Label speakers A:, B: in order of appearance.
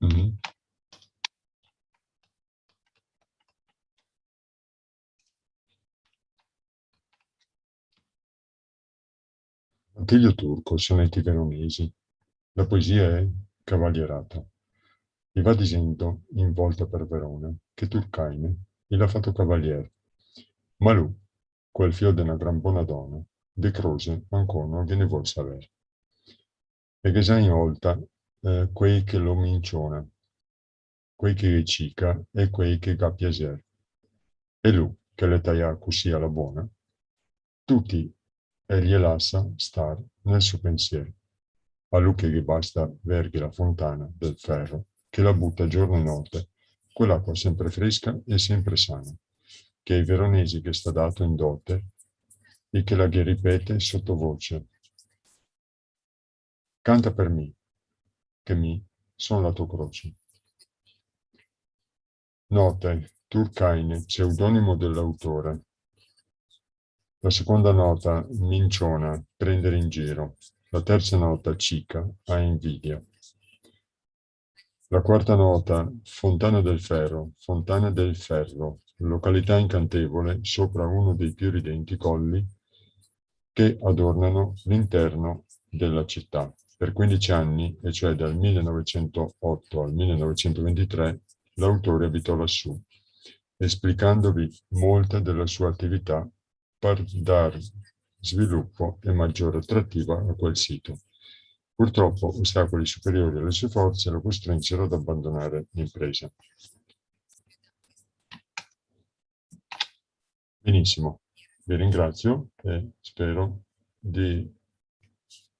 A: Mhm. Attilio Turco, sonetti veronesi. La poesia è cavalierata. E va dicendo, in volta per Verona, che Turcaine il ha fatto cavaliere. Ma lui, quel fio de una gran buona donna, de Crose ancora non gliene vuol sapere. E che già in volta, quei che lo minciona, quei che cica e quei che ga piacere. E lui, che le taglia così alla buona, tutti e gli lascia star nel suo pensiero. A lui che gli basta verghe la fontana del ferro, che la butta giorno e notte, quell'acqua sempre fresca e sempre sana, che ai veronesi che sta dato in dote e che la gli ripete sottovoce. Canta per me, che mi son la tua croce. Note, Turcaine, pseudonimo dell'autore. La seconda nota, minciona, prendere in giro. La terza nota, cica, ha invidia. La quarta nota, Fontana del Ferro, Fontana del Ferro, località incantevole sopra uno dei più ridenti colli che adornano l'interno della città. Per 15 anni, e cioè dal 1908 al 1923, l'autore abitò lassù, esplicandovi molta della sua attività per dar sviluppo e maggiore attrattiva a quel sito. Purtroppo ostacoli superiori alle sue forze lo costrinsero ad abbandonare l'impresa. Benissimo, vi ringrazio e spero di